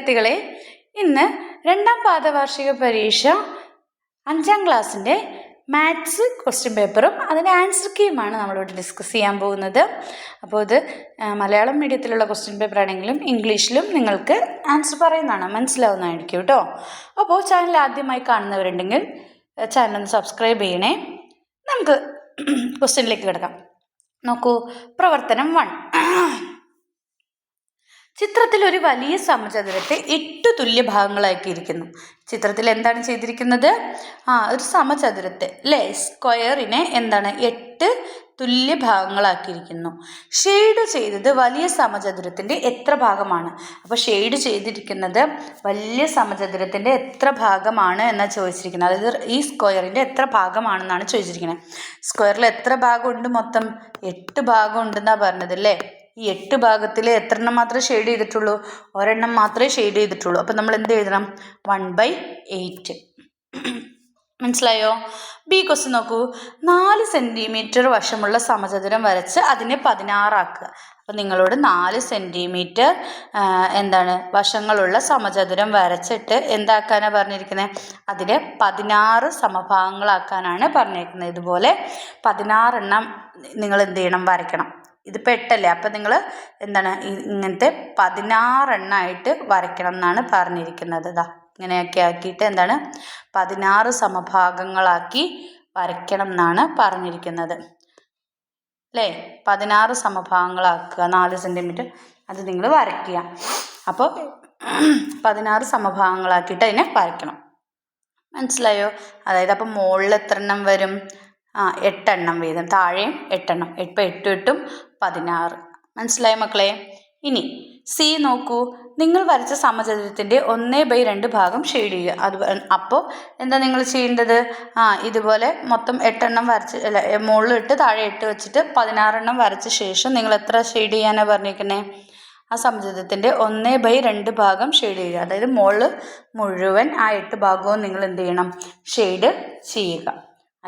വിദ്യാർത്ഥികളെ, ഇന്ന് രണ്ടാം പാദവാർഷിക പരീക്ഷ 5ാം ക്ലാസ്സിൻ്റെ മാത്സ് ക്വസ്റ്റ്യൻ പേപ്പറും അതിൻ്റെ ആൻസർ കീയുമാണ് നമ്മളിവിടെ ഡിസ്കസ് ചെയ്യാൻ പോകുന്നത്. അപ്പോൾ ഇത് മലയാളം മീഡിയത്തിലുള്ള ക്വസ്റ്റ്യൻ പേപ്പർ ആണെങ്കിലും ഇംഗ്ലീഷിലും നിങ്ങൾക്ക് ആൻസർ പറയുന്നതാണ്, മനസ്സിലാവുന്നതായിരിക്കും കേട്ടോ. അപ്പോൾ ചാനൽ ആദ്യമായി കാണുന്നവരുണ്ടെങ്കിൽ ചാനൽ സബ്സ്ക്രൈബ് ചെയ്യണേ. നമുക്ക് ക്വസ്റ്റ്യനിലേക്ക് കിടക്കാം. നോക്കൂ, പ്രവർത്തനം 1. ചിത്രത്തിൽ ഒരു വലിയ സമചതുരത്തെ 8 തുല്യ ഭാഗങ്ങളാക്കിയിരിക്കുന്നു. ചിത്രത്തിൽ എന്താണ് ചെയ്തിരിക്കുന്നത്? ഒരു സമചതുരത്തെ സ്ക്വയറിനെ 8 തുല്യ ഭാഗങ്ങളാക്കിയിരിക്കുന്നു. ഷെയ്ഡ് ചെയ്തത് വലിയ സമചതുരത്തിൻ്റെ എത്ര ഭാഗമാണ്? അപ്പോൾ ഷെയ്ഡ് ചെയ്തിരിക്കുന്നത് വലിയ സമചതുരത്തിൻ്റെ എത്ര ഭാഗമാണ് എന്നാണ് ചോദിച്ചിരിക്കുന്നത്. അതായത് ഈ സ്ക്വയറിൻ്റെ എത്ര ഭാഗമാണെന്നാണ് ചോദിച്ചിരിക്കുന്നത്. സ്ക്വയറിൽ എത്ര ഭാഗമുണ്ട്? മൊത്തം 8 ഭാഗം ഉണ്ടെന്നാണ് പറഞ്ഞത് അല്ലേ. ഈ 8 ഭാഗത്തിൽ എത്രണ്ണം മാത്രമേ ഷെയ്ഡ് ചെയ്തിട്ടുള്ളൂ? ഒരെണ്ണം മാത്രമേ ഷെയ്ഡ് ചെയ്തിട്ടുള്ളൂ. അപ്പം നമ്മൾ എന്ത് എഴുതണം? 1/8. മനസ്സിലായോ? ബി ക്വസ്റ്റ്യൻ നോക്കൂ. 4 സെൻറ്റിമീറ്റർ വശമുള്ള സമചതുരം വരച്ച് അതിനെ 16 ആക്കുക. അപ്പം നിങ്ങളോട് 4 സെൻറ്റിമീറ്റർ വശങ്ങളുള്ള സമചതുരം വരച്ചിട്ട് എന്താക്കാനാണ് പറഞ്ഞിരിക്കുന്നത്? അതിനെ 16 സമഭാഗങ്ങളാക്കാനാണ് പറഞ്ഞിരിക്കുന്നത്. ഇതുപോലെ 16 എണ്ണം നിങ്ങൾ എന്ത് ചെയ്യണം? വരയ്ക്കണം. ഇതിപ്പോൾ 8 അല്ലേ, അപ്പം നിങ്ങൾ ഇങ്ങനത്തെ 16 എണ്ണമായിട്ട് വരയ്ക്കണം എന്നാണ് പറഞ്ഞിരിക്കുന്നത്. ഇങ്ങനെയൊക്കെ ആക്കിയിട്ട് 16 സമഭാഗങ്ങളാക്കി വരയ്ക്കണം എന്നാണ് പറഞ്ഞിരിക്കുന്നത് അല്ലേ. 16 സമഭാഗങ്ങളാക്കുക. 4 സെൻറ്റിമീറ്റർ അത് നിങ്ങൾ വരയ്ക്കുക. അപ്പോൾ 16 സമഭാഗങ്ങളാക്കിയിട്ട് അതിനെ വരയ്ക്കണം. മനസ്സിലായോ? അതായത് അപ്പം മുകളിൽ എത്ര എണ്ണം വരും? 8 എണ്ണം വീതം, താഴെയും 8 എണ്ണം. 8 × 8 = 16. മനസ്സിലായോ മക്കളെ? ഇനി സി നോക്കൂ. നിങ്ങൾ വരച്ച സമചതുരത്തിൻ്റെ 1/2 ഭാഗം ഷെയ്ഡ് ചെയ്യുക. അപ്പോൾ എന്താ നിങ്ങൾ ചെയ്യേണ്ടത്? ഇതുപോലെ മൊത്തം 8 എണ്ണം വരച്ച് മുകളിൽ 8 താഴെ 8 വെച്ചിട്ട് 16 എണ്ണം വരച്ച ശേഷം നിങ്ങൾ എത്ര ഷെയ്ഡ് ചെയ്യാനാണ് പറഞ്ഞിരിക്കുന്നത്? ആ സമചതുരത്തിൻ്റെ 1/2 ഭാഗം ഷെയ്ഡ് ചെയ്യുക. അതായത് മുകളിൽ മുഴുവൻ 8 ഭാഗവും നിങ്ങൾ എന്ത് ചെയ്യണം? ഷെയ്ഡ് ചെയ്യുക.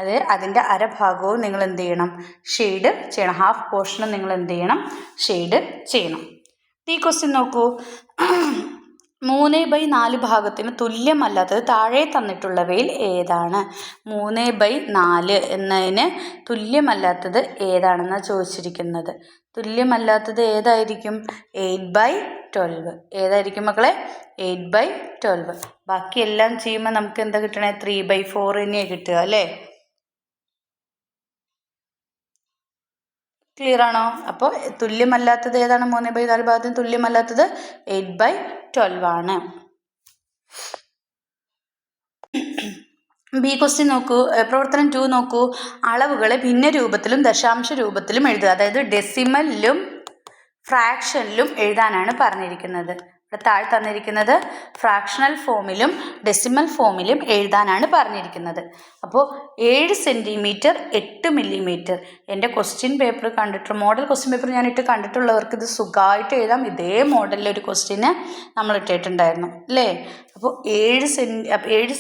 അത് അതിൻ്റെ അരഭാഗവും നിങ്ങൾ എന്ത് ചെയ്യണം? ഷെയ്ഡ് ചെയ്യണം. ഹാഫ് പോർഷനും നിങ്ങൾ എന്ത് ചെയ്യണം? ഷെയ്ഡ് ചെയ്യണം. ഈ ക്വസ്റ്റ്യൻ നോക്കൂ. 3/4 ഭാഗത്തിന് തുല്യമല്ലാത്തത് താഴെ തന്നിട്ടുള്ളവയിൽ ഏതാണ്? 3/4 എന്നതിന് തുല്യമല്ലാത്തത് ഏതാണെന്നാണ് ചോദിച്ചിരിക്കുന്നത്. തുല്യമല്ലാത്തത് ഏതായിരിക്കും? 8/12. ഏതായിരിക്കും മക്കളെ? 8/12. ബാക്കിയെല്ലാം ചെയ്യുമ്പോൾ നമുക്ക് എന്താ കിട്ടണേ? 3/4 തന്നെയാണ് കിട്ടുക അല്ലേ. ക്ലിയർ ആണോ? അപ്പോൾ തുല്യമല്ലാത്തത് ഏതാണ്? 3/4 ഭാഗത്തിന് തുല്യമല്ലാത്തത് 8/12 ആണ്. ബി ക്വസ്റ്റ്യൻ നോക്കൂ. പ്രവർത്തനം 2 നോക്കൂ. അളവുകളെ ഭിന്ന രൂപത്തിലും ദശാംശ രൂപത്തിലും എഴുതുക. അതായത് ഡെസിമലിലും ഫ്രാക്ഷനിലും എഴുതാനാണ് പറഞ്ഞിരിക്കുന്നത്. ഇവിടെ താഴെ തന്നിരിക്കുന്നത് ഫ്രാക്ഷണൽ ഫോമിലും ഡെസിമൽ ഫോമിലും എഴുതാനാണ് പറഞ്ഞിരിക്കുന്നത്. അപ്പോൾ 7 സെൻറ്റിമീറ്റർ 8 മില്ലിമീറ്റർ. എൻ്റെ question paper model question paper ഞാനിട്ട് കണ്ടിട്ടുള്ളവർക്ക് ഇത് സുഖമായിട്ട് എഴുതാം. ഇതേ മോഡലിലൊരു ക്വസ്റ്റ്യന് നമ്മൾ ഇട്ടിട്ടുണ്ടായിരുന്നു അല്ലേ. അപ്പോൾ 7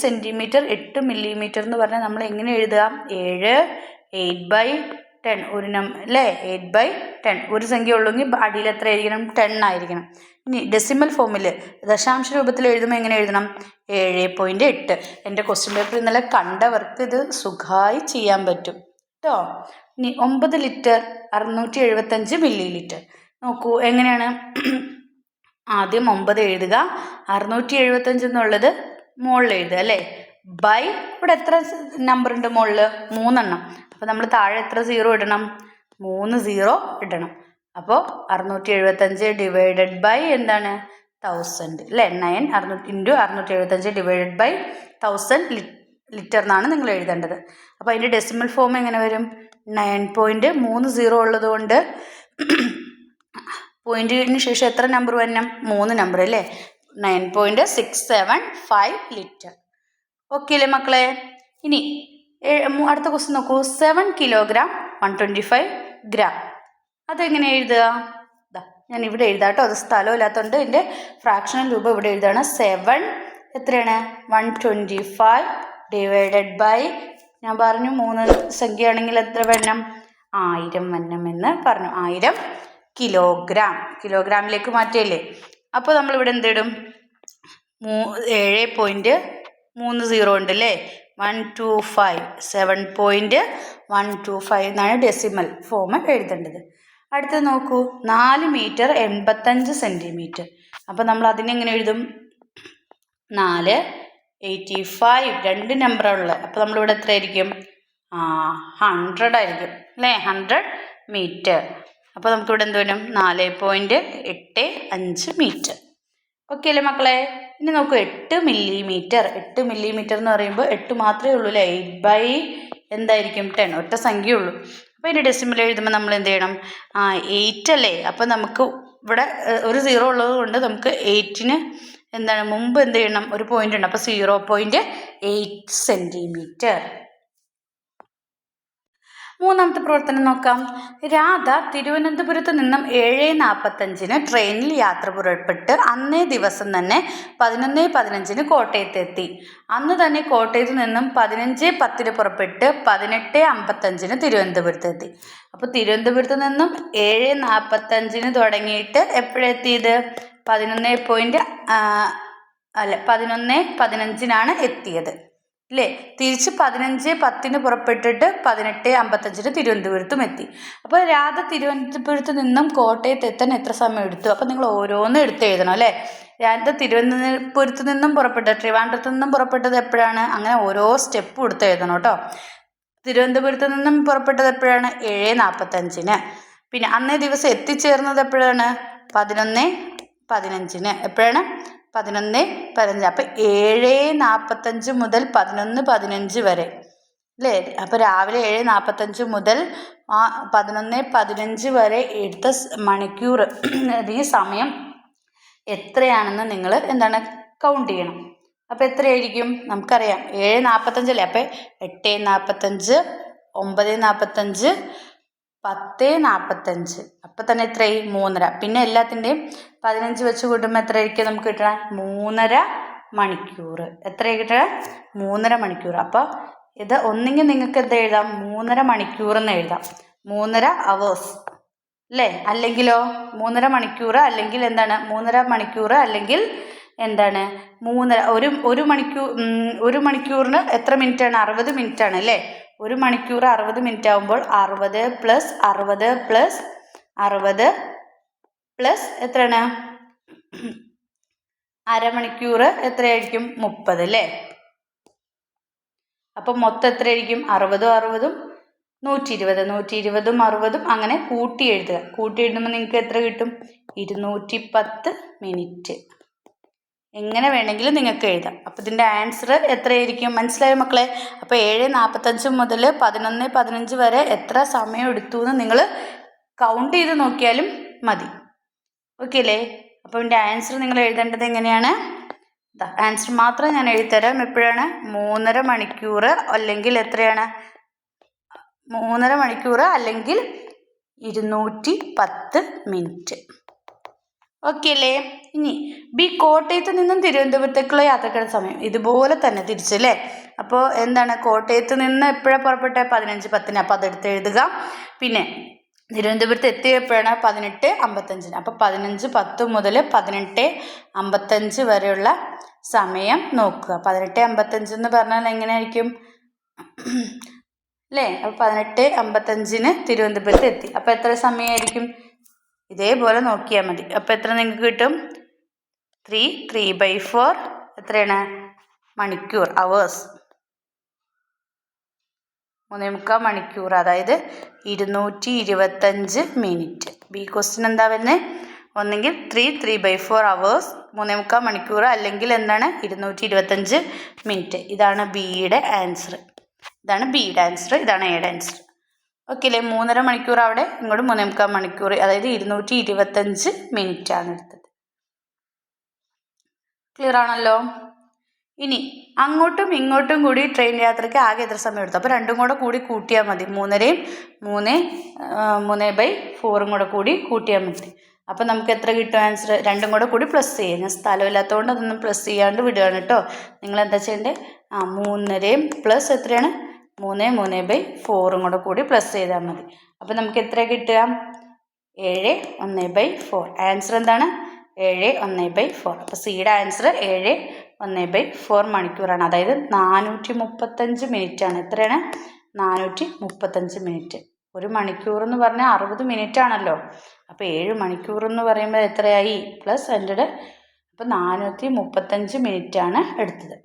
സെൻറ്റിമീറ്റർ 8 മില്ലിമീറ്റർ എന്ന് പറഞ്ഞാൽ നമ്മൾ എങ്ങനെ എഴുതുക? 8/10 ഒരു അല്ലേ. 8/10 ഒരു സംഖ്യ ഉള്ളെങ്കിൽ അടിയിൽ എത്ര ആയിരിക്കണം? 10 ആയിരിക്കണം. ഇനി ഡെസിമൽ ഫോമിൽ ദശാംശ രൂപത്തിൽ എഴുതുമ്പോൾ എങ്ങനെ എഴുതണം? 7.8. എൻ്റെ ക്വസ്റ്റ്യൻ പേപ്പർ ഇന്നലെ കണ്ടവർക്ക് ഇത് സുഖമായി ചെയ്യാൻ പറ്റും കേട്ടോ. ഇനി 9 ലിറ്റർ 675 മില്ലി ലിറ്റർ. നോക്കൂ എങ്ങനെയാണ്. ആദ്യം 9 എഴുതുക. 675 എന്നുള്ളത് മുകളിൽ എഴുതുക അല്ലേ. ബൈ ഇവിടെ എത്ര നമ്പർ ഉണ്ട് മുകളിൽ? 3 എണ്ണം. അപ്പോൾ നമ്മൾ താഴെ എത്ര 0 ഇടണം? 3 0 ഇടണം. അപ്പോൾ 675 ഡിവൈഡഡ് ബൈ 1000 അല്ലേ. 9 675 ഡിവൈഡഡ് ബൈ 1000 ലിറ്റർ എന്നാണ് നിങ്ങൾ എഴുതേണ്ടത്. അപ്പോൾ അതിൻ്റെ ഡെസിമൽ ഫോം എങ്ങനെ വരും? 9.30 ഉള്ളത് കൊണ്ട് പോയിന്റിന് ശേഷം എത്ര നമ്പർ വരണം? 3 നമ്പർ അല്ലേ. 9.675 ലിറ്റർ. ഓക്കെ അല്ലേ മക്കളെ? ഇനി അടുത്ത ക്വസ്റ്റ്യൻ നോക്കൂ. 7 കിലോഗ്രാം 125 ഗ്രാം. അതെങ്ങനെ എഴുതുക? ഞാൻ ഇവിടെ എഴുതാം കേട്ടോ. അത് സ്ഥലമില്ലാത്തതുകൊണ്ട് എൻ്റെ ഫ്രാക്ഷണൽ രൂപം ഇവിടെ എഴുതുകയാണ്. 7 എത്രയാണ്? 125 ഡിവൈഡഡ് ബൈ ഞാൻ പറഞ്ഞു 3 സംഖ്യയാണെങ്കിൽ എത്ര വരണം? 1000 വരണം എന്ന് പറഞ്ഞു. 1000 കിലോഗ്രാം. കിലോഗ്രാമിലേക്ക് മാറ്റിയല്ലേ. അപ്പോൾ നമ്മളിവിടെ എന്തിടും? 7.30 ഉണ്ട് അല്ലേ. 125 7.125 എന്നാണ് ഡെസിമൽ ഫോം എഴുതേണ്ടത്. അടുത്തത് നോക്കൂ, 4 മീറ്റർ 85 സെൻറ്റിമീറ്റർ. അപ്പോൾ നമ്മൾ അതിനെങ്ങനെ എഴുതും? 4 85 2 നമ്പറുള്ളത്. അപ്പോൾ നമ്മളിവിടെ എത്ര ആയിരിക്കും? 100 ആയിരിക്കും അല്ലേ, 100 മീറ്റർ. അപ്പോൾ നമുക്കിവിടെ എന്ത് വരും? 4.85 മീറ്റർ. ഓക്കെ അല്ലേ മക്കളെ? ഇനി നോക്കൂ, 8 മില്ലിമീറ്റർ. 8 മില്ലിമീറ്റർ എന്ന് പറയുമ്പോൾ 8 മാത്രമേ ഉള്ളൂ അല്ലേ. 8/10 ഒറ്റ സംഖ്യയുള്ളൂ. അപ്പോൾ ഇതിൻ്റെ ഡെസിമൽ എഴുതുമ്പോൾ നമ്മൾ എന്ത് ചെയ്യണം? 8 അല്ലേ. അപ്പോൾ നമുക്ക് ഇവിടെ ഒരു 0 ഉള്ളത് കൊണ്ട് നമുക്ക് 8ന് എന്താണ് മുമ്പ് എന്ത് ചെയ്യണം? ഒരു പോയിന്റ് ഉണ്ട്. അപ്പോൾ 0.8 സെൻറ്റിമീറ്റർ. മൂന്നാമത്തെ പ്രവർത്തനം നോക്കാം. രാധ തിരുവനന്തപുരത്ത് നിന്നും 7:45 ട്രെയിനിൽ യാത്ര പുറപ്പെട്ട് അന്നേ ദിവസം തന്നെ 11:15 കോട്ടയത്തെത്തി. അന്ന് തന്നെ കോട്ടയത്ത് നിന്നും 15:10 പുറപ്പെട്ട് 18:55 തിരുവനന്തപുരത്തെത്തി. അപ്പോൾ തിരുവനന്തപുരത്ത് നിന്നും 7:45 തുടങ്ങിയിട്ട് എപ്പോഴെത്തിയത്? 11:15 എത്തിയത് അല്ലേ. തിരിച്ച് 15:10 പുറപ്പെട്ടിട്ട് 18:55 തിരുവനന്തപുരത്തും എത്തി. അപ്പോൾ രാധ തിരുവനന്തപുരത്ത് നിന്നും കോട്ടയത്ത് എത്താൻ എത്ര സമയം എടുത്തു? അപ്പോൾ നിങ്ങൾ ഓരോന്നും എടുത്ത് എഴുതണം അല്ലേ. രാധ തിരുവനന്തപുരത്ത് നിന്നും ട്രിവാൻഡ്രത്ത് നിന്നും പുറപ്പെട്ടത് എപ്പോഴാണ്? അങ്ങനെ ഓരോ സ്റ്റെപ്പും എടുത്ത് എഴുതണം കേട്ടോ. തിരുവനന്തപുരത്ത് നിന്നും പുറപ്പെട്ടത് എപ്പോഴാണ്? 7:45. പിന്നെ അന്നേ ദിവസം എത്തിച്ചേർന്നത് എപ്പോഴാണ്? 11:15. എപ്പോഴാണ്? 11:15. അപ്പം 7:45 മുതൽ 11:15 വരെ അല്ലേ. അപ്പോൾ രാവിലെ 7:45 മുതൽ 11:15 വരെ എടുത്ത മണിക്കൂർ ഈ സമയം എത്രയാണെന്ന് നിങ്ങൾ കൗണ്ട് ചെയ്യണം. അപ്പോൾ എത്രയായിരിക്കും? നമുക്കറിയാം 7:45 അല്ലേ. അപ്പോൾ 8:45 9:45 10:45. അപ്പം തന്നെ എത്രയായി? 3:30. പിന്നെ എല്ലാത്തിൻ്റെയും 15 വെച്ച് കൂട്ടുമ്പോൾ എത്രയായിരിക്കും നമുക്ക് കിട്ടണം? 3:30 മണിക്കൂർ. എത്രയാണ് കിട്ടുക? 3:30 മണിക്കൂർ. അപ്പോൾ ഇത് ഒന്നെങ്കിൽ നിങ്ങൾക്ക് എന്താ എഴുതാം? 3:30 മണിക്കൂർ എന്ന് എഴുതാം. 3:30 അവേഴ്സ് അല്ലേ. അല്ലെങ്കിലോ 3:30 മണിക്കൂർ അല്ലെങ്കിൽ എന്താണ്? 3:30 മണിക്കൂർ അല്ലെങ്കിൽ എന്താണ്? 3:30 ഒരു മണിക്കൂറിന് എത്ര മിനിറ്റാണ്? 60 മിനിറ്റാണ് അല്ലേ. ഒരു മണിക്കൂർ 60 മിനിറ്റ് ആകുമ്പോൾ 60 + 60 + 60 പ്ലസ് എത്രയാണ്? അരമണിക്കൂർ എത്രയായിരിക്കും? 30 അല്ലേ. അപ്പം മൊത്തം എത്രയായിരിക്കും? 60 60 120 120 60 അങ്ങനെ കൂട്ടി എഴുതുക. കൂട്ടി എഴുതുമ്പോൾ നിങ്ങൾക്ക് എത്ര കിട്ടും? 210 മിനിറ്റ്. എങ്ങനെ വേണമെങ്കിലും നിങ്ങൾക്ക് എഴുതാം. അപ്പോൾ ഇതിൻ്റെ ആൻസർ എത്രയായിരിക്കും? മനസ്സിലായോ മക്കളെ? അപ്പോൾ 7:45 മുതൽ 11:15 വരെ എത്ര സമയം എടുത്തു എന്ന് നിങ്ങൾ കൗണ്ട് ചെയ്ത് നോക്കിയാലും മതി. ഓക്കെ അല്ലേ. അപ്പോൾ ഇതിൻ്റെ ആൻസർ നിങ്ങൾ എഴുതേണ്ടത് എങ്ങനെയാണ്? ആൻസർ മാത്രം ഞാൻ എഴുതിത്തരാം. എപ്പോഴാണ്? 3:30 മണിക്കൂർ അല്ലെങ്കിൽ എത്രയാണ്? 3:30 മണിക്കൂർ അല്ലെങ്കിൽ 210 മിനിറ്റ്. ഓക്കെ അല്ലേ. ഇനി ബി, കോട്ടയത്ത് നിന്നും തിരുവനന്തപുരത്തേക്കുള്ള യാത്രക്കുള്ള സമയം ഇതുപോലെ തന്നെ തിരിച്ചല്ലേ. അപ്പോൾ എന്താണ്? കോട്ടയത്ത് നിന്ന് എപ്പോഴാണ് പുറപ്പെട്ടത്? 15:10. അപ്പോൾ അതെടുത്ത് എഴുതുക. പിന്നെ തിരുവനന്തപുരത്ത് എത്തിയപ്പോഴാണ്? 18:55. അപ്പോൾ 15:10 മുതൽ 18:55 വരെയുള്ള സമയം നോക്കുക. 18:55 എന്ന് പറഞ്ഞാൽ എങ്ങനെയായിരിക്കും അല്ലേ. അപ്പോൾ 18:55 തിരുവനന്തപുരത്ത് എത്തി. അപ്പോൾ എത്ര സമയമായിരിക്കും? ഇതേപോലെ നോക്കിയാൽ മതി. അപ്പോൾ എത്ര നിങ്ങൾക്ക് കിട്ടും? 3/4 എത്രയാണ്? മണിക്കൂർ, അവേഴ്സ്. 3.25 മണിക്കൂർ, അതായത് 225 മിനിറ്റ്. ബി ക്വസ്റ്റ്യൻ എന്താ വരുന്നത്? ഒന്നെങ്കിൽ 3/4 അവേഴ്സ് 3.25 മണിക്കൂർ അല്ലെങ്കിൽ എന്താണ്? 225 മിനിറ്റ്. ഇതാണ് ബിയുടെ ആൻസർ. ഇതാണ് ബിയുടെ ആൻസർ. ഇതാണ് എയുടെ ആൻസർ. ഓക്കെ അല്ലേ. 3.5 മണിക്കൂർ അവിടെ, ഇങ്ങോട്ട് 3.25 മണിക്കൂർ, അതായത് 225 മിനിറ്റ് ആണ് എടുത്തത്. ക്ലിയർ ആണല്ലോ. ഇനി അങ്ങോട്ടും ഇങ്ങോട്ടും കൂടി ട്രെയിൻ യാത്രയ്ക്ക് ആകെ എത്ര സമയം എടുത്തു? അപ്പോൾ രണ്ടും കൂടെ കൂടി കൂട്ടിയാൽ മതി. 3/4 കൂടി കൂട്ടിയാൽ മതി. അപ്പോൾ നമുക്ക് എത്ര കിട്ടും ആൻസർ? രണ്ടും കൂടെ കൂടി പ്ലസ് ചെയ്യാം. ഞാൻ സ്ഥലമില്ലാത്തതുകൊണ്ട് അതൊന്നും പ്ലസ് ചെയ്യാണ്ട് വിടുകയാണ് കേട്ടോ. നിങ്ങൾ എന്താ ചെയ്യേണ്ടത്? 3.5 പ്ലസ് എത്രയാണ്? 3/4 കൂടി പ്ലസ് ചെയ്താൽ മതി. അപ്പോൾ നമുക്ക് എത്ര കിട്ടുക? 7/1/4. ആൻസർ എന്താണ്? 7 1/4. അപ്പോൾ സിയുടെ ആൻസർ 7 1/4 മണിക്കൂറാണ്. അതായത് 435 മിനിറ്റ് ആണ്. എത്രയാണ്? 435 മിനിറ്റ്. ഒരു മണിക്കൂർ എന്ന് പറഞ്ഞാൽ 60 മിനിറ്റ് ആണല്ലോ. അപ്പോൾ 7 മണിക്കൂർ എന്ന് പറയുമ്പോൾ എത്രയായി? +100. അപ്പോൾ 435 മിനിറ്റ് ആണ് എടുത്തത്.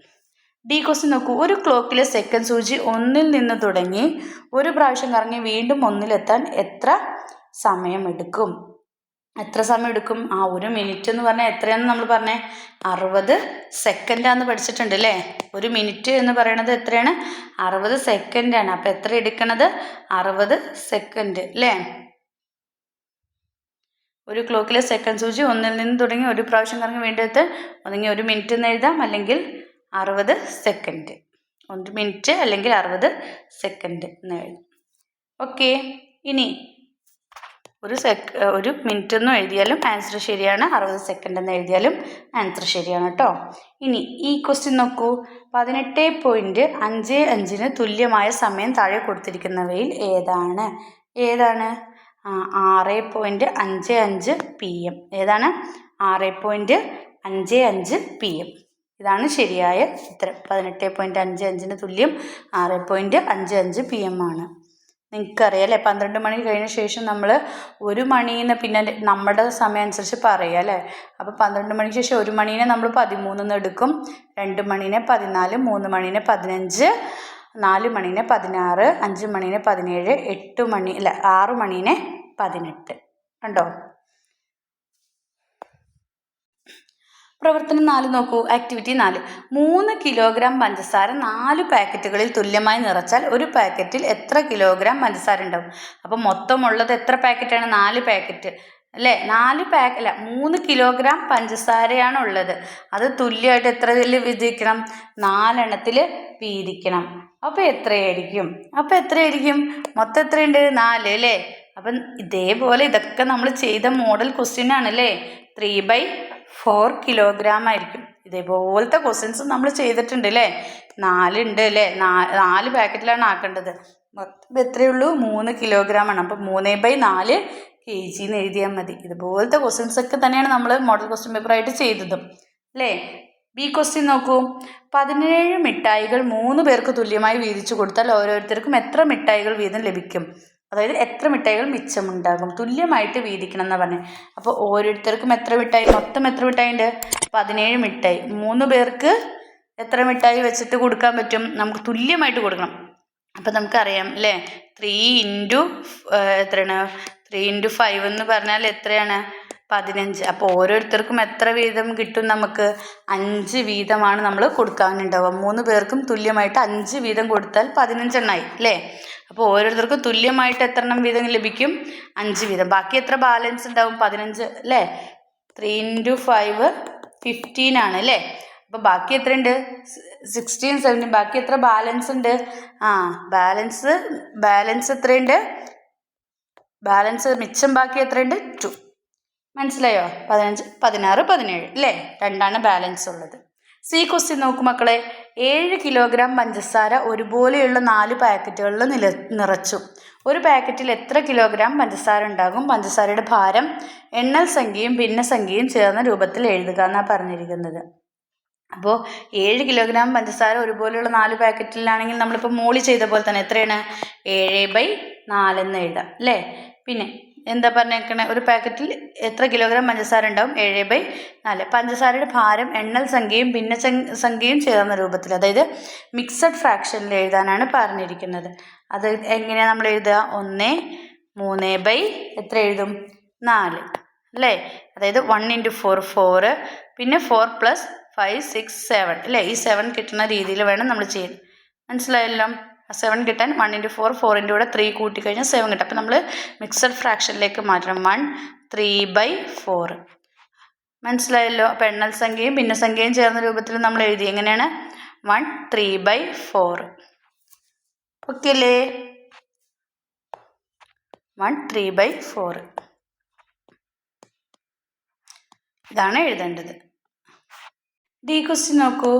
ഡി ക്വസ്റ്റ്യൻ നോക്കൂ. ഒരു ക്ലോക്കിലെ സെക്കൻഡ് സൂചി 1-ൽ നിന്ന് തുടങ്ങി ഒരു പ്രാവശ്യം കറങ്ങി വീണ്ടും 1-ലെത്താൻ എത്ര സമയമെടുക്കും? എത്ര സമയം എടുക്കും? ഒരു മിനിറ്റ് എന്ന് പറഞ്ഞാൽ എത്രയാണെന്ന് നമ്മൾ പറഞ്ഞേ? 60 സെക്കൻഡാന്ന് പഠിച്ചിട്ടുണ്ട് അല്ലേ? ഒരു മിനിറ്റ് എന്ന് പറയുന്നത് എത്രയാണ്? 60 സെക്കൻഡാണ്. അപ്പോൾ എത്ര എടുക്കണത്? 60 സെക്കൻഡ് അല്ലേ? ഒരു ക്ലോക്കിലെ സെക്കൻഡ് സൂചി 1-ൽ നിന്ന് തുടങ്ങി ഒരു പ്രാവശ്യം കറങ്ങി വീണ്ടും എത്താൻ ഒന്നെങ്കിൽ 1 മിനിറ്റ് എന്ന് എഴുതാം, അല്ലെങ്കിൽ 60 സെക്കൻഡ്. 1 മിനിറ്റ് അല്ലെങ്കിൽ 60 സെക്കൻഡ് എന്ന് എഴുതാം. ഓക്കെ. ഇനി ഒരു മിനിറ്റ് എന്ന് എഴുതിയാലും ആൻസർ ശരിയാണ്, 60 സെക്കൻഡ് എന്ന് എഴുതിയാലും ആൻസർ ശരിയാണ് കേട്ടോ. ഇനി ഈ ക്വസ്റ്റ്യൻ നോക്കൂ. 18.55 തുല്യമായ സമയം താഴെ കൊടുത്തിരിക്കുന്നവയിൽ ഏതാണ്? 6.55 PM. ഏതാണ്? 6.55 PM. ഇതാണ് ശരിയായ ഉത്തരം. 18.55 തുല്യം 6.55 PM ആണ്. നിങ്ങൾക്കറിയാം അല്ലേ? 12 മണി കഴിഞ്ഞ ശേഷം നമ്മൾ 1 മണിന്ന് പിന്നെ നമ്മുടെ സമയം അനുസരിച്ച് പറയാം അല്ലേ? അപ്പോൾ 12 മണിക്ക് ശേഷം 1 മണീനെ നമ്മൾ 13 എടുക്കും, 2 മണീനെ 14, 3 മണീനെ 15, 4 മണീനെ 16, 5 മണീനെ 17, 6 മണീനെ 18. കണ്ടോ? പ്രവർത്തനം 4 നോക്കൂ. ആക്ടിവിറ്റി 4. 3 കിലോഗ്രാം പഞ്ചസാര 4 പാക്കറ്റുകളിൽ തുല്യമായി നിറച്ചാൽ ഒരു പാക്കറ്റിൽ എത്ര കിലോഗ്രാം പഞ്ചസാര ഉണ്ടാവും? അപ്പോൾ മൊത്തമുള്ളത് എത്ര പാക്കറ്റാണ്? 4 പാക്കറ്റ് അല്ലേ? 3 കിലോഗ്രാം പഞ്ചസാരയാണ് ഉള്ളത്. അത് തുല്യമായിട്ട് എത്രയിൽ വീതിക്കണം? 4 എണ്ണത്തിൽ വീതിക്കണം. അപ്പോൾ എത്രയായിരിക്കും? മൊത്തം എത്രയുണ്ട്? 4 അല്ലേ? അപ്പം ഇതേപോലെ ഇതൊക്കെ നമ്മൾ ചെയ്ത മോഡൽ ക്വസ്റ്റ്യൻ ആണല്ലേ? 3/4 കിലോഗ്രാം ആയിരിക്കും. ഇതേപോലത്തെ ക്വസ്റ്റ്യൻസ് നമ്മൾ ചെയ്തിട്ടുണ്ട് അല്ലേ? 4 ഉണ്ട് അല്ലേ? 4 പാക്കറ്റിലാണ് ആക്കേണ്ടത്. മൊത്തം എത്രയുള്ളൂ? 3 കിലോഗ്രാം ആണ്. അപ്പോൾ 3/4 kg എന്ന് എഴുതിയാൽ മതി. ഇതുപോലത്തെ ക്വസ്റ്റ്യൻസ് ഒക്കെ തന്നെയാണ് നമ്മൾ മോഡൽ ക്വസ്റ്റ്യൻ പേപ്പറായിട്ട് ചെയ്തതും അല്ലേ? ബി ക്വസ്റ്റ്യൻ നോക്കൂ. 17 മിഠായികൾ 3 പേർക്ക് തുല്യമായി വീതിച്ചു കൊടുത്താൽ ഓരോരുത്തർക്കും എത്ര മിഠായികൾ വീതം ലഭിക്കും? അതായത് എത്ര മിഠായികൾ മിച്ചമുണ്ടാകും? തുല്യമായിട്ട് വീതിക്കണം എന്നാണ് പറഞ്ഞത്. അപ്പോൾ ഓരോരുത്തർക്കും എത്ര മിഠായി? മൊത്തം എത്ര മിഠായി ഉണ്ട്? 17 മിഠായി. 3 പേർക്ക് എത്ര മിഠായി വെച്ചിട്ട് കൊടുക്കാൻ പറ്റും? നമുക്ക് തുല്യമായിട്ട് കൊടുക്കണം. അപ്പം നമുക്കറിയാം അല്ലേ? 3 × 5 എന്ന് പറഞ്ഞാൽ എത്രയാണ്? 15. അപ്പോൾ ഓരോരുത്തർക്കും എത്ര വീതം കിട്ടും? നമുക്ക് 5 വീതമാണ് നമ്മൾ കൊടുക്കാനുണ്ടാവുക. 3 പേർക്കും തുല്യമായിട്ട് 5 വീതം കൊടുത്താൽ 15 എണ്ണമായി അല്ലേ? അപ്പോൾ ഓരോരുത്തർക്കും തുല്യമായിട്ട് എത്ര എണ്ണം വീതം ലഭിക്കും? 5 വീതം. ബാക്കി എത്ര ബാലൻസ് ഉണ്ടാവും? 15 അല്ലേ? 3 × 5 15 ആണ് അല്ലേ? അപ്പോൾ ബാക്കി എത്രയുണ്ട്? 16, 17. ബാക്കി എത്ര ബാലൻസ് ഉണ്ട്? ബാലൻസ് എത്രയുണ്ട്? മിച്ചം ബാക്കി എത്രയുണ്ട്? 2. മനസ്സിലായോ? 15, 16, 17 അല്ലേ? 2ആണ് ബാലൻസ് ഉള്ളത്. സി ക്വസ്റ്റ്യൻ നോക്കൂ മക്കളെ. 7 കിലോഗ്രാം പഞ്ചസാര ഒരുപോലെയുള്ള 4 പാക്കറ്റുകളിൽ നിറച്ചു. ഒരു പാക്കറ്റിൽ എത്ര കിലോഗ്രാം പഞ്ചസാര ഉണ്ടാകും? പഞ്ചസാരയുടെ ഭാരം, എണ്ണൽ സംഖ്യയും ഭിന്നസംഖ്യയും ചേർന്ന രൂപത്തിൽ എഴുതുക എന്നാണ് പറഞ്ഞിരിക്കുന്നത്. അപ്പോൾ 7 കിലോഗ്രാം പഞ്ചസാര ഒരുപോലെയുള്ള 4 പാക്കറ്റിലാണെങ്കിൽ നമ്മളിപ്പോൾ മോളി ചെയ്ത പോലെ തന്നെ എത്രയാണ്? 7/4 എന്ന് എഴുതാം അല്ലേ? പിന്നെ എന്താ പറഞ്ഞേക്കണേ? ഒരു പാക്കറ്റിൽ എത്ര കിലോഗ്രാം പഞ്ചസാര ഉണ്ടാവും? 7/4. പഞ്ചസാരയുടെ ഭാരം, എണ്ണൽ സംഖ്യയും ഭിന്നസംഖ്യയും ചേർന്ന രൂപത്തിൽ, അതായത് മിക്സഡ് ഫ്രാക്ഷനിൽ എഴുതാനാണ് പറഞ്ഞിരിക്കുന്നത്. അത് എങ്ങനെയാണ് നമ്മൾ എഴുതുക? 1 3 എത്ര എഴുതും? 4 അല്ലേ? അതായത് 1 × 4 4, പിന്നെ 4 + 5 6 7 അല്ലേ? ഈ 7 കിട്ടുന്ന രീതിയിൽ വേണം നമ്മൾ ചെയ്യാൻ. മനസ്സിലായല്ലോ? 7 കിട്ടാൻ 1 × 4 4ൻ്റെ കൂടെ 3 കൂട്ടിക്കഴിഞ്ഞാൽ 7 കിട്ടും. അപ്പം നമ്മൾ മിക്സഡ് ഫ്രാക്ഷനിലേക്ക് മാറ്റണം. 1 3/4. മനസ്സിലായല്ലോ? അപ്പം എണ്ണൽ സംഖ്യയും ഭിന്നസംഖ്യയും ചേർന്ന രൂപത്തിൽ നമ്മൾ എഴുതി. എങ്ങനെയാണ്? 1 3/4. ഓക്കെ അല്ലേ? 1 3/4 ഇതാണ് എഴുതേണ്ടത്. ഡി ക്വസ്റ്റ്യൻ നോക്കൂ.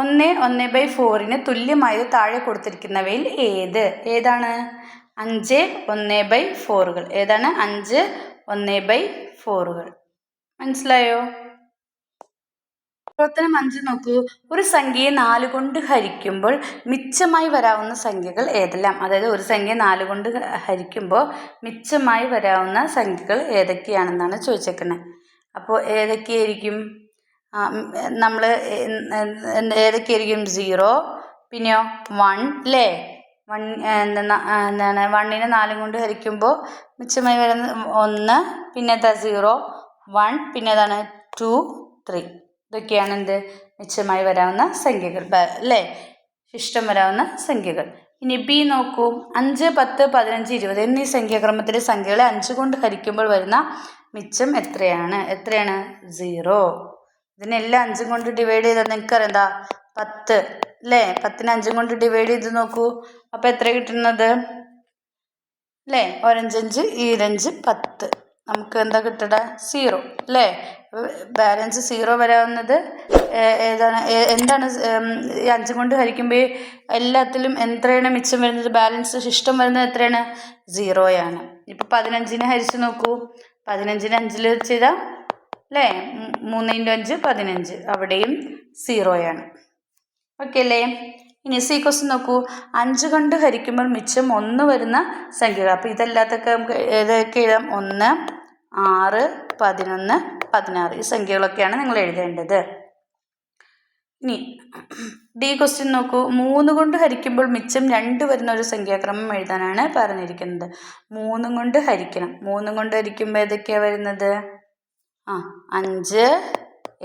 1 1/4 തുല്യമായത് താഴെ കൊടുത്തിരിക്കുന്നവയിൽ ഏതാണ്? 5 1/4. ഏതാണ്? 5 1/4. മനസ്സിലായോ? പ്രവർത്തനം 5 നോക്കൂ. ഒരു സംഖ്യയെ 4 കൊണ്ട് ഹരിക്കുമ്പോൾ മിച്ചമായി വരാവുന്ന സംഖ്യകൾ ഏതെല്ലാം? അതായത് ഒരു സംഖ്യ 4 കൊണ്ട് ഹരിക്കുമ്പോൾ മിച്ചമായി വരാവുന്ന സംഖ്യകൾ ഏതൊക്കെയാണെന്നാണ് ചോദിച്ചേക്കുന്നത്. അപ്പോൾ ഏതൊക്കെയായിരിക്കും? നമ്മൾ ഏതൊക്കെയായിരിക്കും? 0, പിന്നെയോ 1, അല്ലേ? 1 എന്താണ് 1നെ 4 കൊണ്ട് ഹരിക്കുമ്പോൾ മിച്ചമായി വരുന്ന 1, പിന്നെ 0, 1, പിന്നെ ഏതാണ് 2, 3. ഇതൊക്കെയാണ് എന്ത് മിച്ചമായി വരാവുന്ന സംഖ്യകൾ, അല്ലേ? ശിഷ്ടം വരാവുന്ന സംഖ്യകൾ. ഇനി ബി നോക്കൂ. 5, 10, 15, 20 എന്നീ സംഖ്യാക്രമത്തിലെ സംഖ്യകളെ 5 കൊണ്ട് ഹരിക്കുമ്പോൾ വരുന്ന മിച്ചം എത്രയാണ്? 0. ഇതിനെല്ലാം 5 കൊണ്ട് ഡിവൈഡ് ചെയ്താൽ നിങ്ങൾക്കറിയാം എന്താ? 10, അല്ലേ? 10നെ 5 കൊണ്ട് ഡിവൈഡ് ചെയ്ത് നോക്കൂ. അപ്പോൾ എത്ര കിട്ടുന്നത്? അല്ലേ? 1 5 5, 2 5, 10. നമുക്ക് എന്താ കിട്ടണ? 0, അല്ലേ? ബാലൻസ് 0 വരാവുന്നത് ഏതാണ്? എന്താണ് 5 കൊണ്ട് ഹരിക്കുമ്പോൾ എല്ലാത്തിലും എത്രയാണ് മിച്ചം വരുന്നത്? ബാലൻസ് ശിഷ്ടം വരുന്നത് എത്രയാണ്? 0യാണ്. ഇപ്പോൾ 15നെ ഹരിച്ച് നോക്കൂ. 15നെ 5ൽ ചെയ്താൽ, അല്ലേ? 3 × 5 15. അവിടെയും 0യാണ്. ഓക്കെ അല്ലേ? ഇനി സി ക്വസ്റ്റ്യൻ നോക്കൂ. 5 കൊണ്ട് ഹരിക്കുമ്പോൾ മിച്ചം 1 വരുന്ന സംഖ്യകൾ. അപ്പോൾ ഇതല്ലാത്തൊക്കെ നമുക്ക് ഏതൊക്കെ എഴുതാം? 1, 6, 11, 16. ഈ സംഖ്യകളൊക്കെയാണ് നിങ്ങൾ എഴുതേണ്ടത്. ഇനി ഡി ക്വസ്റ്റ്യൻ നോക്കൂ. 3 കൊണ്ട് ഹരിക്കുമ്പോൾ മിച്ചം 2 വരുന്ന ഒരു സംഖ്യാക്രമം എഴുതാനാണ് പറഞ്ഞിരിക്കുന്നത്. 3 കൊണ്ട് ഹരിക്കണം. 3 കൊണ്ട് ഹരിക്കുമ്പോൾ ഏതൊക്കെയാണ് വരുന്നത്? 5,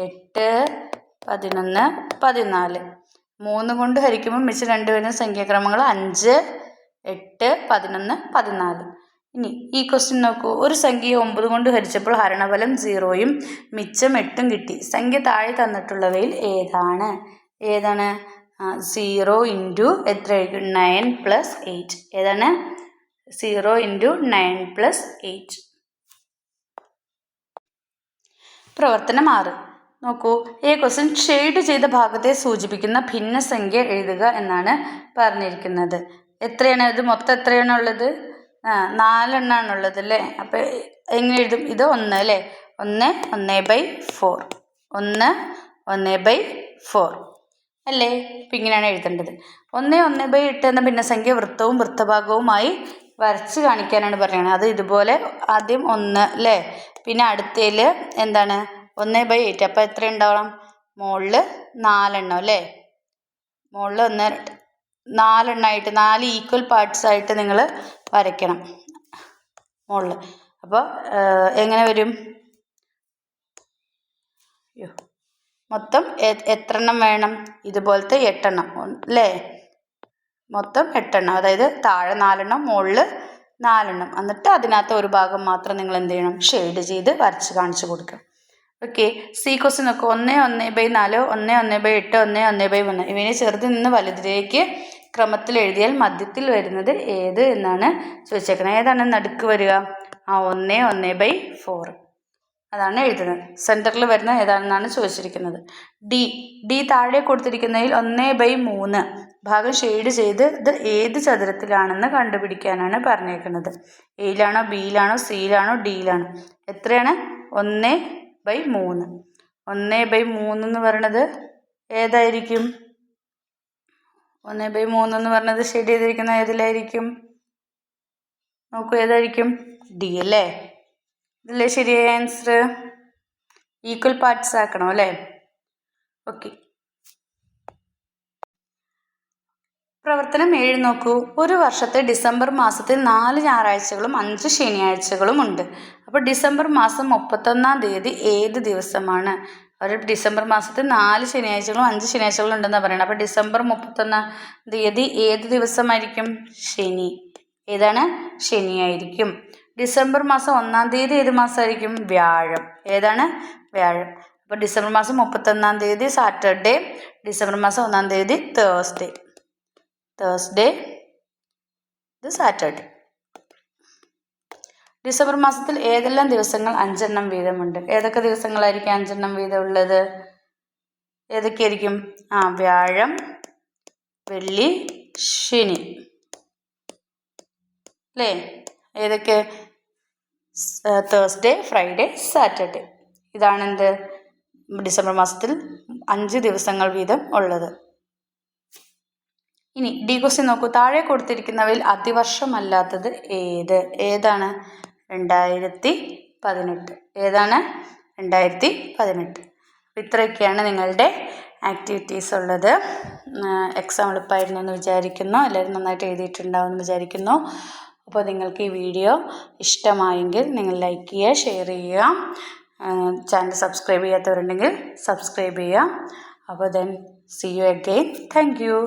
8, 11, 14. 3 കൊണ്ട് ഹരിക്കുമ്പോൾ മിച്ചം 2 വരുന്ന സംഖ്യാക്രമങ്ങൾ 5, 8, 11, 14. ഇനി ഈ ക്വസ്റ്റ്യൻ നോക്കൂ. ഒരു സംഖ്യയെ 9 കൊണ്ട് ഹരിച്ചപ്പോൾ ഹരണഫലം 0യും മിച്ചം 8ഉം കിട്ടി. സംഖ്യ താഴെ തന്നിട്ടുള്ളവയിൽ ഏതാണ്? 0 × എത്രയായിരിക്കും? 9 + 8. ഏതാണ്? 0 × 9 + 8. പ്രവർത്തനം 6 നോക്കൂ. ഈ ക്വസ്റ്റ്യൻ ഷെയ്ഡ് ചെയ്ത ഭാഗത്തെ സൂചിപ്പിക്കുന്ന ഭിന്നസംഖ്യ എഴുതുക എന്നാണ് പറഞ്ഞിരിക്കുന്നത്. എത്രയാണ് ഇത്? മൊത്തം എത്രയാണ് ഉള്ളത്? 4 എണ്ണമാണുള്ളത്, അല്ലേ? അപ്പോൾ എങ്ങനെ എഴുതും? ഇത് 1, അല്ലേ? 1 1/4. 1 1/4, അല്ലേ? ഇപ്പം ഇങ്ങനെയാണ് എഴുതേണ്ടത്. 1 1/8 എന്ന ഭിന്നസംഖ്യ വൃത്തവും വൃത്തഭാഗവുമായി വരച്ച് കാണിക്കാനാണ് പറയുന്നത്. അത് ഇതുപോലെ ആദ്യം 1, അല്ലേ? പിന്നെ അടുത്തതിൽ എന്താണ്? 1/8. അപ്പോൾ എത്ര ഉണ്ടാവണം? മുകളിൽ 4 എണ്ണം, അല്ലേ? മുകളിൽ 4 എണ്ണമായിട്ട് 4 ഈക്വൽ പാർട്സ് ആയിട്ട് നിങ്ങൾ വരയ്ക്കണം മുകളിൽ. അപ്പോൾ എങ്ങനെ വരും? മൊത്തം എത്ര എണ്ണം വേണം? ഇതുപോലത്തെ 8 എണ്ണം, അല്ലേ? മൊത്തം 8 എണ്ണം. അതായത് താഴെ 4 എണ്ണം, മുകളിൽ 4 എണ്ണം. എന്നിട്ട് അതിനകത്ത് ഒരു ഭാഗം മാത്രം നിങ്ങൾ എന്ത് ചെയ്യണം? ഷെയ്ഡ് ചെയ്ത് വരച്ച് കാണിച്ചു കൊടുക്കണം. ഓക്കെ. സി ക്വസ്റ്റ്യൻ നോക്കൂ. 1 1/4, 1 1/8, 1 1/3. ഇവയെ ചെറുതിൽ നിന്ന് വലുതിലേക്ക് ക്രമത്തിൽ എഴുതിയാൽ മധ്യത്തിൽ വരുന്നത് ഏത് എന്നാണ് ചോദിച്ചേക്കുന്നത്. ഏതാണ് നടുക്ക് വരിക? 1 1/4. അതാണ് എഴുതുന്നത്. സെൻറ്ററിൽ വരുന്ന ഏതാണെന്നാണ് ചോദിച്ചിരിക്കുന്നത്. ഡി താഴെ കൊടുത്തിരിക്കുന്നതിൽ 1/3 ഭാഗം ഷെയ്ഡ് ചെയ്ത് ഇത് ഏത് ചതുരത്തിലാണെന്ന് കണ്ടുപിടിക്കാനാണ് പറഞ്ഞേക്കുന്നത്. എയിലാണോ, ബിയിലാണോ, സിയിലാണോ, ഡിയിലാണോ? എത്രയാണ്? 1/3. 1/3 എന്ന് പറയണത് ഏതായിരിക്കും? 1/3 എന്ന് പറഞ്ഞത് ഷെയ്ഡ് ചെയ്തിരിക്കുന്ന ഏതിലായിരിക്കും? നോക്കൂ, ഏതായിരിക്കും? ഡി, അല്ലേ? ഇതല്ലേ ശരിയായ ആൻസർ? ഈക്വൽ പാർട്സ് ആക്കണം, അല്ലേ? ഓക്കെ. പ്രവർത്തനം 7 നോക്കൂ. ഒരു വർഷത്തെ ഡിസംബർ മാസത്തിൽ 4 ഞായറാഴ്ചകളും 5 ശനിയാഴ്ചകളും ഉണ്ട്. അപ്പോൾ ഡിസംബർ മാസം 31-ാം തീയതി ഏത് ദിവസമാണ്? ഒരു ഡിസംബർ മാസത്തിൽ 4 ശനിയാഴ്ചകളും 5 ശനിയാഴ്ചകളും ഉണ്ടെന്നാണ് പറയുന്നത്. അപ്പോൾ ഡിസംബർ 31-ാം തീയതി ഏത് ദിവസമായിരിക്കും? ശനി. ഏതാണ്? ശനിയായിരിക്കും. ഡിസംബർ മാസം 1-ാം തീയതി ഏത് മാസമായിരിക്കും? വ്യാഴം. ഏതാണ്? വ്യാഴം. അപ്പോൾ ഡിസംബർ മാസം 31-ാം തീയതി സാറ്റർഡേ, ഡിസംബർ മാസം 1-ാം തീയതി തേഴ്സ്ഡേ, ഇത് സാറ്റർഡേ. ഡിസംബർ മാസത്തിൽ ഏതെല്ലാം ദിവസങ്ങൾ 5 എണ്ണം വീതമുണ്ട്? ഏതൊക്കെ ദിവസങ്ങളായിരിക്കും 5 എണ്ണം വീതം ഉള്ളത്? ഏതൊക്കെയായിരിക്കും? വ്യാഴം, വെള്ളി, ശനി, അല്ലേ? ഏതൊക്കെ? Thursday, Friday, Saturday. ഇതാണെന്ത് ഡിസംബർ മാസത്തിൽ 5 ദിവസങ്ങൾ വീതം ഉള്ളത്. ഇനി ഡി ക്വസ്റ്റ്യൻ നോക്കൂ. താഴെ കൊടുത്തിരിക്കുന്നവയിൽ അതിവർഷമല്ലാത്തത് ഏതാണ്? 2018. ഏതാണ്? 2018. ഇത്രയൊക്കെയാണ് നിങ്ങളുടെ ആക്ടിവിറ്റീസ് ഉള്ളത്. എക്സാം എളുപ്പമായിരുന്നു എന്ന് വിചാരിക്കുന്നു. എല്ലാവരും നന്നായിട്ട് എഴുതിയിട്ടുണ്ടാവും എന്ന് വിചാരിക്കുന്നു. അപ്പോൾ നിങ്ങൾക്ക് ഈ വീഡിയോ ഇഷ്ടമായെങ്കിൽ നിങ്ങൾ ലൈക്ക് ചെയ്യുക, ഷെയർ ചെയ്യുക. ചാനൽ സബ്സ്ക്രൈബ് ചെയ്യാത്തവരുണ്ടെങ്കിൽ സബ്സ്ക്രൈബ് ചെയ്യുക. അപ്പോൾ then see you again. Thank U.